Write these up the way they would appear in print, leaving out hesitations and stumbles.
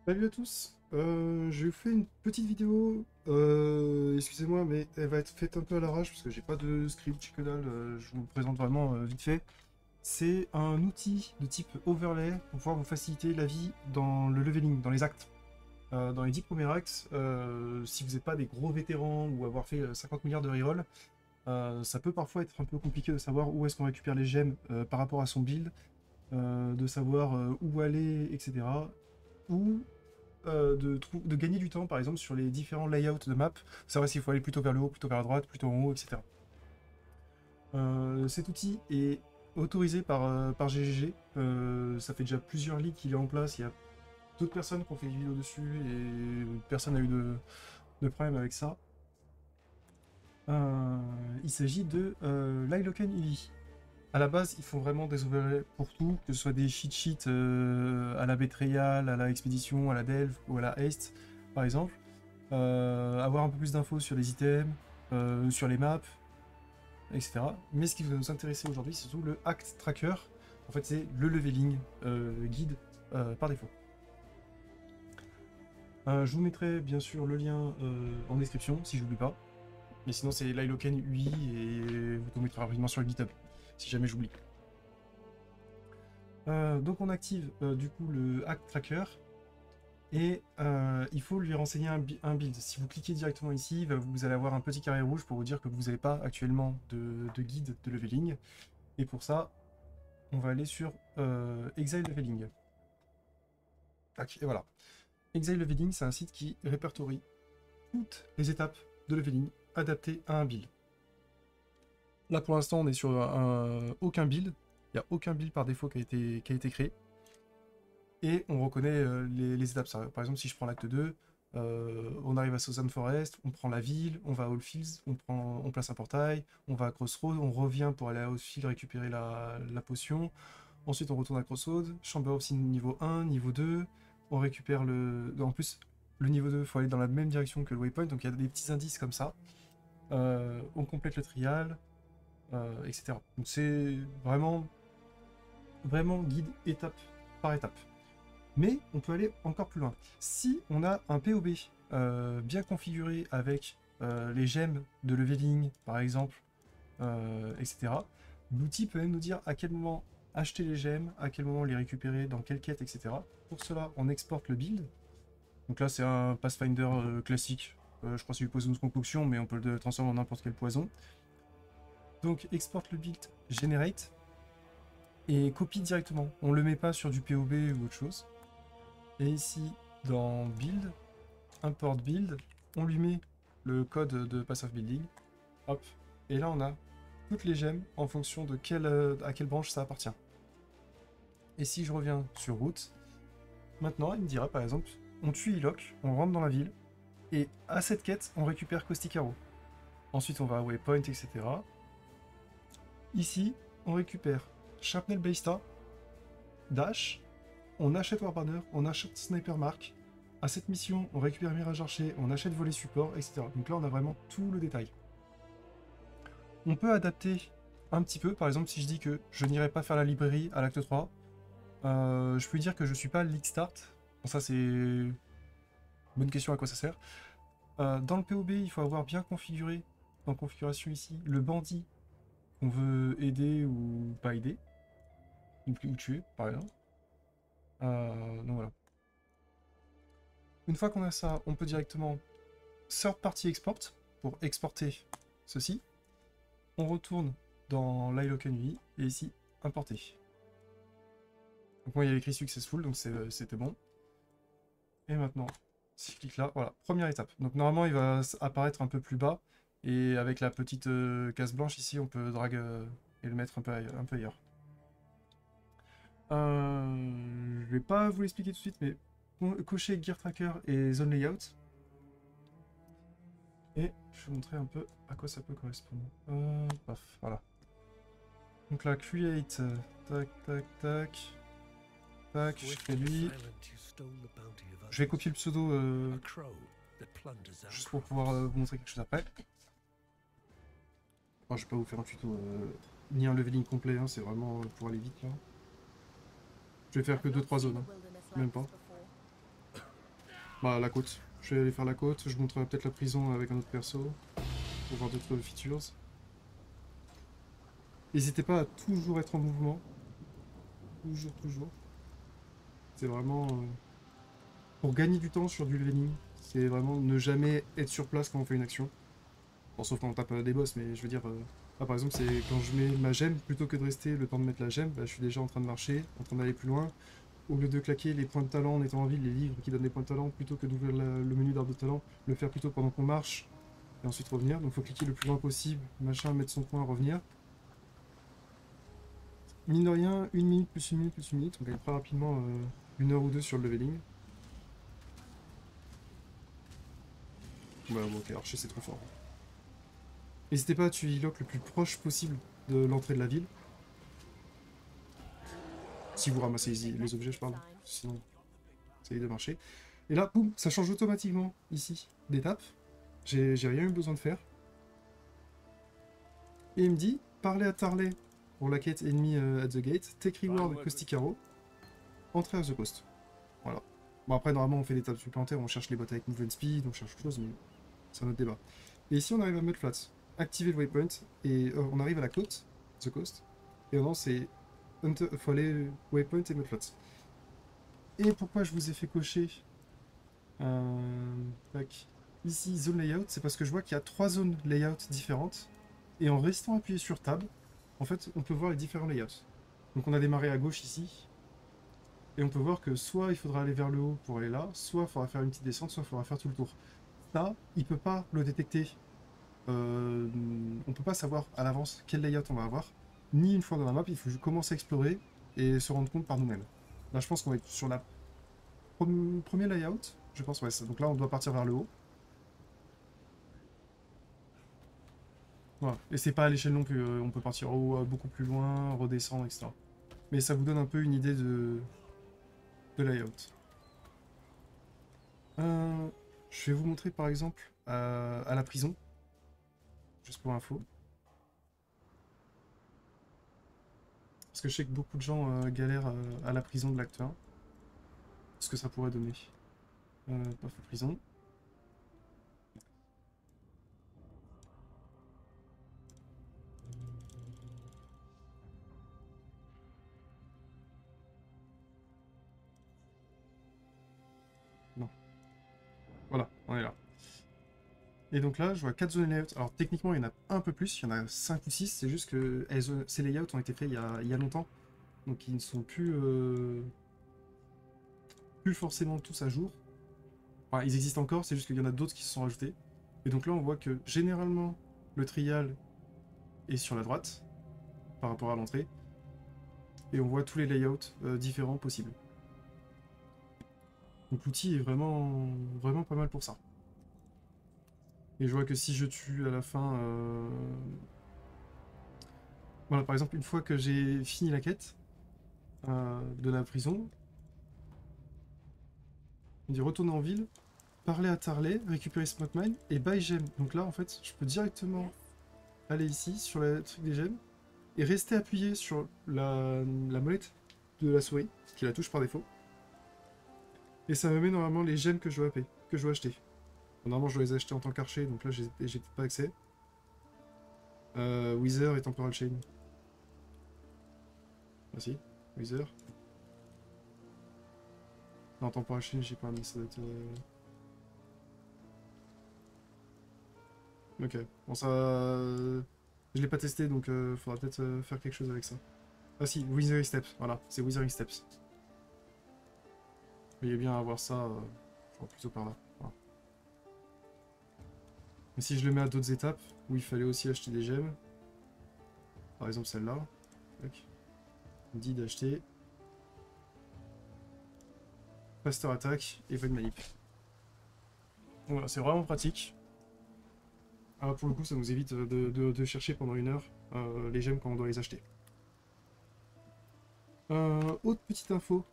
Salut à tous, je vous fais une petite vidéo, excusez-moi mais elle va être faite un peu à l'arrache parce que j'ai pas de script, j'ai que dalle, je vous le présente vraiment vite fait. C'est un outil de type overlay pour pouvoir vous faciliter la vie dans le leveling, dans les actes. Dans les 10 premiers actes, si vous n'êtes pas des gros vétérans ou avoir fait 50 milliards de reroll, ça peut parfois être un peu compliqué de savoir où est-ce qu'on récupère les gemmes par rapport à son build, de savoir où aller, etc. Ou de gagner du temps, par exemple, sur les différents layouts de map, savoir s'il faut aller plutôt vers le haut, plutôt vers la droite, plutôt en haut, etc. Cet outil est autorisé par GGG. Ça fait déjà plusieurs leaks qu'il est en place. Il y a d'autres personnes qui ont fait des vidéos dessus et personne n'a eu de problème avec ça. Il s'agit de l'Iloken UI. À la base, ils font vraiment des overlays pour tout, que ce soit des cheat sheets à la Betrayal, à la Expédition, à la Delve ou à la Haste, par exemple. Avoir un peu plus d'infos sur les items, sur les maps, etc. Mais ce qui va nous intéresser aujourd'hui, c'est surtout le Act Tracker. En fait, c'est le leveling guide par défaut. Je vous mettrai bien sûr le lien en description, si je n'oublie pas. Mais sinon, c'est l'Iloken UI et vous tombez très rapidement sur le GitHub, si jamais j'oublie. Donc on active du coup le Act Tracker et il faut lui renseigner un build. Si vous cliquez directement ici, vous allez avoir un petit carré rouge pour vous dire que vous n'avez pas actuellement de guide de leveling. Et pour ça, on va aller sur Exile Leveling. Tac, et voilà. Exile Leveling, c'est un site qui répertorie toutes les étapes de leveling adaptées à un build. Là pour l'instant, on est sur aucun build. Il n'y a aucun build par défaut qui a été créé. Et on reconnaît les étapes. Par exemple, si je prends l'acte 2, on arrive à Southern Forest, on prend la ville, on va à Allfields, on place un portail, on va à Crossroads, on revient pour aller à Allfields récupérer la potion. Ensuite, on retourne à Crossroads, Chamber of Sin niveau 1, niveau 2, on récupère le... En plus, le niveau 2, il faut aller dans la même direction que le waypoint, donc il y a des petits indices comme ça. On complète le trial, etc. Donc c'est vraiment guide étape par étape. Mais on peut aller encore plus loin. Si on a un POB bien configuré avec les gemmes de leveling, par exemple, etc., l'outil peut même nous dire à quel moment acheter les gemmes, à quel moment les récupérer, dans quelle quête, etc. Pour cela, on exporte le build. Donc là, c'est un Pathfinder classique. Je crois que c'est du poison de concoction, mais on peut le transformer en n'importe quel poison. Donc, exporte le build, generate, et copie directement. On ne le met pas sur du POB ou autre chose. Et ici, dans Build, Import Build, on lui met le code de Pass of Building. Hop. Et là, on a toutes les gemmes en fonction de à quelle branche ça appartient. Et si je reviens sur route, maintenant, il me dira par exemple, on tue Ilok, on rentre dans la ville, et à cette quête, on récupère Caustic Arrow. Ensuite, on va à Waypoint, etc. Ici, on récupère Shrapnel Ballista, Dash, on achète Warbanner, on achète Sniper Mark. À cette mission, on récupère Mirage Archer, on achète volet support, etc. Donc là, on a vraiment tout le détail. On peut adapter un petit peu. Par exemple, si je dis que je n'irai pas faire la librairie à l'acte 3, je peux dire que je suis pas league start. Bon, ça, c'est... Bonne question, à quoi ça sert. Dans le POB, il faut avoir bien configuré, en configuration ici, le bandit qu'on veut aider ou pas aider, ou tuer, par exemple. Donc voilà. Une fois qu'on a ça, on peut directement third party export pour exporter ceci. On retourne dans l'iLoken UI et ici importer. Donc moi il y avait écrit successful, donc c'était bon. Et maintenant, si je clique là, voilà, première étape. Donc normalement il va apparaître un peu plus bas et avec la petite case blanche ici, on peut drag et le mettre un peu ailleurs. Je vais pas vous l'expliquer tout de suite, mais cocher Gear Tracker et Zone Layout. Et je vais vous montrer un peu à quoi ça peut correspondre. Paf, voilà. Donc là, create, tac, tac, tac, tac, je fais lui. Je vais copier le pseudo juste pour pouvoir vous montrer quelque chose après. Enfin, je vais pas vous faire un tuto ni un leveling complet, hein, c'est vraiment pour aller vite là. Je vais faire que 2-3 zones, hein. Même pas. Bah, la côte. Je vais aller faire la côte, je montrerai peut-être la prison avec un autre perso, pour voir d'autres features. N'hésitez pas à toujours être en mouvement. Toujours, toujours. C'est vraiment... pour gagner du temps sur du leveling, c'est vraiment ne jamais être sur place quand on fait une action. Bon, sauf quand on tape des boss, mais je veux dire... là, par exemple, c'est quand je mets ma gemme, plutôt que de rester le temps de mettre la gemme, bah, je suis déjà en train de marcher, en train d'aller plus loin. Au lieu de claquer les points de talent en étant en ville, les livres qui donnent des points de talent, plutôt que d'ouvrir le menu d'arbre de talent, le faire plutôt pendant qu'on marche, et ensuite revenir. Donc faut cliquer le plus loin possible, machin, mettre son point, revenir. Mine de rien, 1 minute plus 1 minute plus 1 minute, on gagne très rapidement 1 heure ou deux sur le leveling. Ouais, bon, ok, archer c'est trop fort. N'hésitez pas à tuer Hillock le plus proche possible de l'entrée de la ville. Si vous ramassez les objets, je parle. Sinon, essayez de marcher. Et là, boum, ça change automatiquement, ici, d'étape. J'ai rien eu besoin de faire. Et il me dit, parlez à Tarley pour la quête enemy at the gate, take reward Caustic Arrow, entrez à the coast. Voilà. Bon après, normalement, on fait des étapes supplémentaires, on cherche les bottes avec movement speed, on cherche autre chose, mais c'est un autre débat. Et ici, on arrive à Mudflats. Activer le waypoint, et on arrive à la côte, the coast, et maintenant, c'est... faut aller waypoint et Mudflats. Et pourquoi je vous ai fait cocher tac. Ici, zone layout, c'est parce que je vois qu'il y a 3 zones layout différentes. Et en restant appuyé sur Tab, en fait, on peut voir les différents layouts. Donc on a démarré à gauche ici. Et on peut voir que soit il faudra aller vers le haut pour aller là, soit il faudra faire une petite descente, soit il faudra faire tout le tour. Ça, il peut pas le détecter. On peut pas savoir à l'avance quel layout on va avoir. Ni une fois dans la map, il faut commencer à explorer et se rendre compte par nous-mêmes. Là, je pense qu'on va être sur la premier layout. Je pense, ouais, ça. Donc là, on doit partir vers le haut. Voilà. Et c'est pas à l'échelle non plus, on peut partir beaucoup plus loin, redescendre, etc. Mais ça vous donne un peu une idée de layout. Je vais vous montrer par exemple à la prison, juste pour info. Parce que je sais que beaucoup de gens galèrent à la prison de l'acte 1. Ce que ça pourrait donner. Paf, prison. Non. Voilà, on est là. Et donc là, je vois 4 zones layout. Alors techniquement, il y en a un peu plus, il y en a 5 ou 6, c'est juste que ces layouts ont été faits il y a longtemps. Donc ils ne sont plus forcément tous à jour. Enfin, ils existent encore, c'est juste qu'il y en a d'autres qui se sont rajoutés. Et donc là, on voit que généralement, le trial est sur la droite, par rapport à l'entrée. Et on voit tous les layouts différents possibles. Donc l'outil est vraiment, vraiment pas mal pour ça. Et je vois que si je tue à la fin... Voilà, par exemple, une fois que j'ai fini la quête de la prison, on dit retourner en ville, parler à Tarley, récupérer Smoke Mine et buy gem. Donc là, en fait, je peux directement aller ici, sur le truc des gemmes, et rester appuyé sur la molette de la souris, qui est la touche par défaut. Et ça me met normalement les gemmes que je dois acheter. Normalement, je dois les acheter en tant qu'archer, donc là, j'ai peut-être pas accès. Wither et Temporal Chain. Ah si, Wither. Non, Temporal Chain, j'ai pas, mais ça doit être... Ok, bon ça... Je l'ai pas testé, donc faudra peut-être faire quelque chose avec ça. Ah si, Withering Steps, voilà, c'est Withering Steps. Il est bien à avoir ça, genre plutôt par là. Voilà. Mais si je le mets à d'autres étapes, où il fallait aussi acheter des gemmes, par exemple celle-là, on dit d'acheter Faster Attack et Void Manip. Voilà, c'est vraiment pratique. Ah, pour le coup, ça nous évite de chercher pendant 1 heure les gemmes quand on doit les acheter. Autre petite info.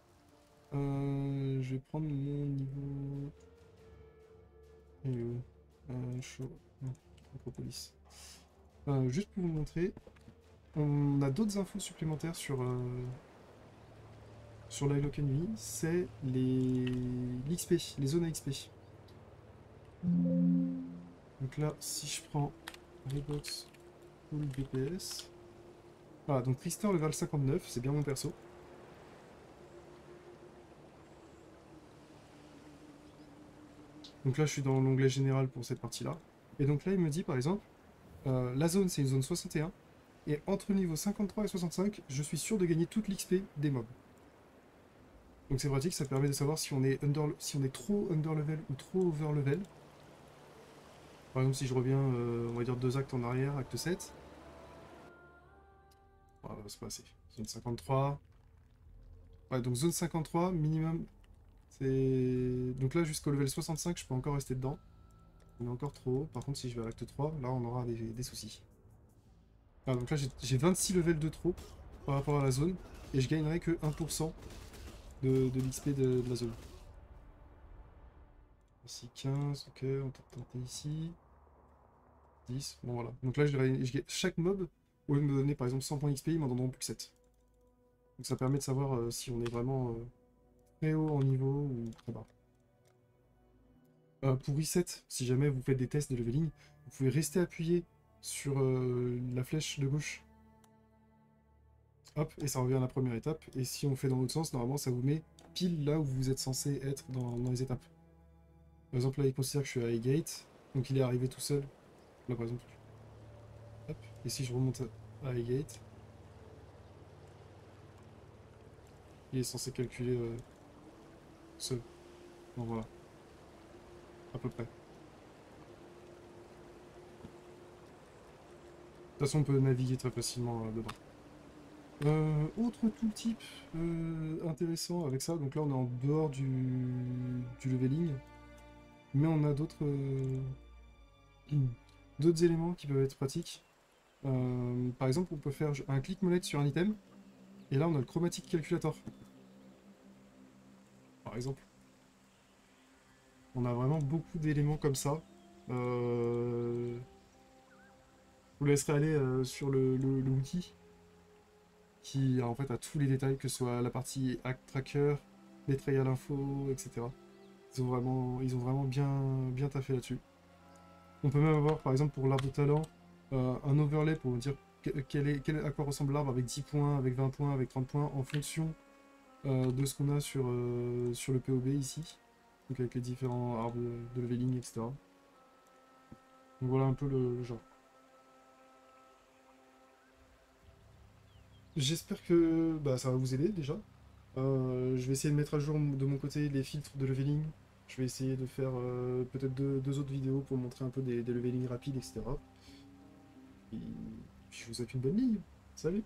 Je vais prendre mon niveau... Il est où chaud. Non, Acropolis. Juste pour vous montrer, on a d'autres infos supplémentaires sur sur la Lock Enemy, c'est l'XP, les zones à XP. Donc là, si je prends Rebox Full BPS... Voilà, donc Trister level 59, c'est bien mon perso. Donc là, je suis dans l'onglet général pour cette partie-là. Et donc là, il me dit, par exemple, la zone, c'est une zone 61. Et entre le niveau 53 et 65, je suis sûr de gagner toute l'XP des mobs. Donc c'est pratique, ça permet de savoir si on est, si on est trop under-level ou trop over-level. Par exemple, si je reviens, on va dire 2 actes en arrière, acte 7. Voilà, c'est pas assez. Zone 53. Ouais, donc zone 53, minimum, c'est... Donc là, jusqu'au level 65, je peux encore rester dedans. On est encore trop haut. Par contre, si je vais à l'acte 3, là, on aura des soucis. Ah, donc là, j'ai 26 levels de trop par rapport à la zone. Et je gagnerai que 1% de l'XP de la zone. Ici 15, ok, on peut tenter ici. 10, bon voilà. Donc là, chaque mob, au lieu de me donner par exemple 100 points XP, ils m'en donneront plus que 7. Donc ça permet de savoir si on est vraiment très haut en niveau ou très bas. Pour reset, si jamais vous faites des tests de leveling, vous pouvez rester appuyé sur la flèche de gauche. Hop, et ça revient à la première étape. Et si on fait dans l'autre sens, normalement ça vous met pile là où vous êtes censé être dans les étapes. Par exemple là il considère que je suis à Highgate, donc il est arrivé tout seul. Là par exemple. Hop, et si je remonte à Highgate, il est censé calculer seul. Donc voilà, à peu près. De toute façon on peut naviguer très facilement dedans. Autre tooltip intéressant avec ça, donc là on est en dehors du leveling, mais on a d'autres éléments qui peuvent être pratiques. Par exemple, on peut faire un clic molette sur un item, et là on a le chromatic calculator. Par exemple, on a vraiment beaucoup d'éléments comme ça. Je vous laisserai aller sur le wiki qui en fait a tous les détails, que ce soit la partie Act Tracker, les trial info, etc. Ils ont vraiment bien taffé là-dessus. On peut même avoir, par exemple, pour l'arbre de talent, un overlay pour dire à quoi ressemble l'arbre avec 10 points, avec 20 points, avec 30 points, en fonction de ce qu'on a sur le POB ici. Donc avec les différents arbres de leveling, etc. Donc voilà un peu le genre. J'espère que bah, ça va vous aider déjà. Je vais essayer de mettre à jour de mon côté les filtres de leveling. Je vais essayer de faire peut-être deux autres vidéos pour montrer un peu des leveling rapides, etc. Et puis je vous souhaite une bonne ligne. Salut!